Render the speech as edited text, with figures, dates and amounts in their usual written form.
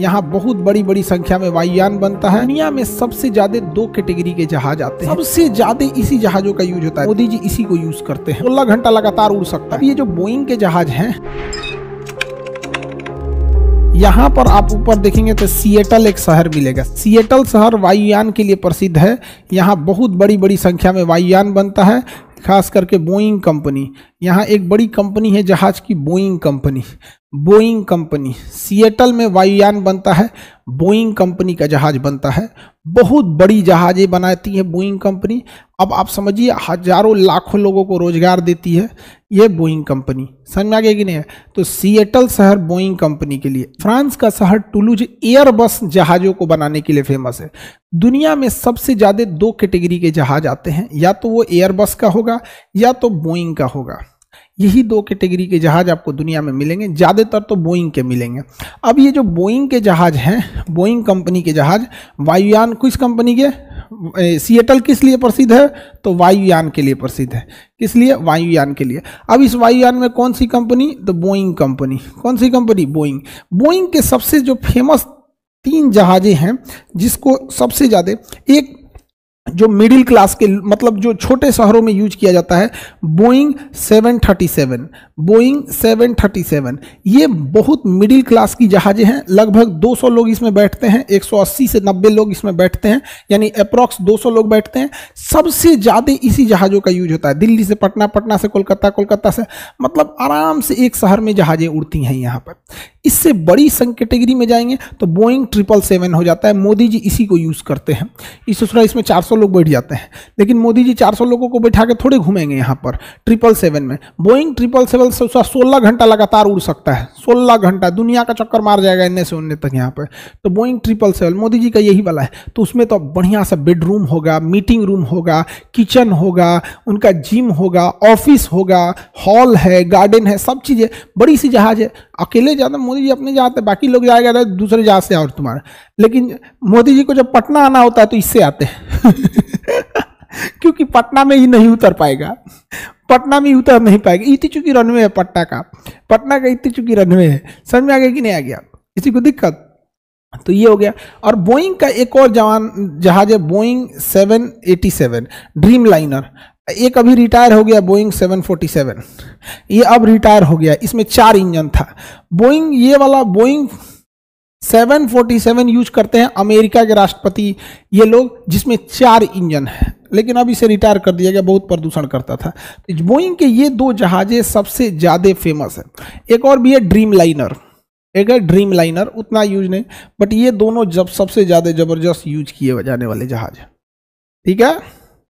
यहाँ बहुत बड़ी बड़ी संख्या में वायुयान बनता है। दुनिया में सबसे ज्यादा 2 कैटेगरी के जहाज आते हैं, सबसे ज्यादा इसी जहाजों का यूज होता है। मोदी जी इसी को यूज करते हैं, 16 घंटा लगातार उड़ सकता है। ये जो बोइंग के जहाज हैं, यहाँ पर आप ऊपर देखेंगे तो सिएटल एक शहर मिलेगा। सिएटल शहर वायुयान के लिए प्रसिद्ध है। यहाँ बहुत बड़ी बड़ी संख्या में वायुयान बनता है, खास करके बोइंग कंपनी। यहाँ एक बड़ी कंपनी है जहाज की, Boeing company. Boeing company Seattle में वायुयान बनता है, बोइंग कंपनी का जहाज बनता है। बहुत बड़ी जहाजें बनाती है बोइंग कंपनी। अब आप समझिए, हजारों लाखों लोगों को रोजगार देती है ये बोइंग कंपनी। समझ में आ गया कि नहीं है? तो सिएटल शहर बोइंग कंपनी के लिए। फ्रांस का शहर टुलूज एयरबस जहाजों को बनाने के लिए फेमस है। दुनिया में सबसे ज्यादा 2 कैटेगरी के जहाज आते हैं, या तो वो एयरबस का होगा या तो बोइंग का होगा। यही 2 कैटेगरी के जहाज आपको दुनिया में मिलेंगे, ज़्यादातर तो बोइंग के मिलेंगे। अब ये जो बोइंग के जहाज हैं, बोइंग कंपनी के जहाज, वायुयान किस कंपनी के? सिएटल किस लिए प्रसिद्ध है? तो वायुयान के लिए प्रसिद्ध है। किस लिए? वायुयान के लिए। अब इस वायुयान में कौन सी कंपनी? तो बोइंग कंपनी। कौन सी कंपनी? बोइंग। बोइंग के सबसे जो फेमस 3 जहाजें हैं, जिसको सबसे ज़्यादा, एक जो मिडिल क्लास के, मतलब जो छोटे शहरों में यूज किया जाता है, बोइंग 737। बोइंग 737 ये बहुत मिडिल क्लास की जहाजें हैं। लगभग 200 लोग इसमें बैठते हैं, 180 से 90 लोग इसमें बैठते हैं, यानी अप्रॉक्स 200 लोग बैठते हैं। सबसे ज़्यादा इसी जहाज़ों का यूज होता है। दिल्ली से पटना, पटना से कोलकाता, कोलकाता से, मतलब आराम से एक शहर में जहाजें उड़ती हैं यहाँ पर। इससे बड़ी कैटेगरी में जाएंगे तो बोइंग 777 हो जाता है। मोदी जी इसी को यूज़ करते हैं। इसमें 400 लोग बैठ जाते हैं, लेकिन मोदी जी 400 लोगों को बैठा के थोड़े घूमेंगे यहाँ पर 777 में। बोइंग 777 16 घंटा लगातार उड़ सकता है। 16 घंटा दुनिया का चक्कर मार जाएगा इन्ने से उन्ने तक यहाँ पर। तो बोइंग 777 मोदी जी का यही वाला है। तो उसमें तो बढ़िया सा बेडरूम होगा, मीटिंग रूम होगा, किचन होगा, उनका जिम होगा, ऑफिस होगा, हॉल है, गार्डन है, सब चीज़ें। बड़ी सी जहाज है। अकेले जाते मोदी जी अपने जाते, बाकी लोग जाएगा दूसरे जहाज से और तुम्हारा। लेकिन मोदी जी को जब पटना आना होता है तो इससे आते हैं क्योंकि पटना में ही नहीं उतर पाएगा, पटना में ही उतर नहीं पाएगा। इतनी चुकी रनवे है पटना का इतनी चुकी रनवे है। समझ में आ गया कि नहीं आ गया? किसी को दिक्कत? तो ये हो गया। और बोइंग का एक और जहाज है, बोइंग 787 ड्रीम लाइनर। एक अभी रिटायर हो गया, बोइंग 747, ये अब रिटायर हो गया। इसमें 4 इंजन था। बोइंग, ये वाला बोइंग 747 यूज करते हैं अमेरिका के राष्ट्रपति ये लोग, जिसमें 4 इंजन है, लेकिन अब इसे रिटायर कर दिया गया, बहुत प्रदूषण करता था। तो बोइंग के ये 2 जहाजें सबसे ज़्यादा फेमस है। एक और भी है ड्रीम लाइनर, एक है ड्रीम लाइनर, उतना यूज नहीं, बट ये दोनों जब सबसे ज़्यादा ज़बरदस्त यूज किए जाने वाले जहाज है। ठीक है।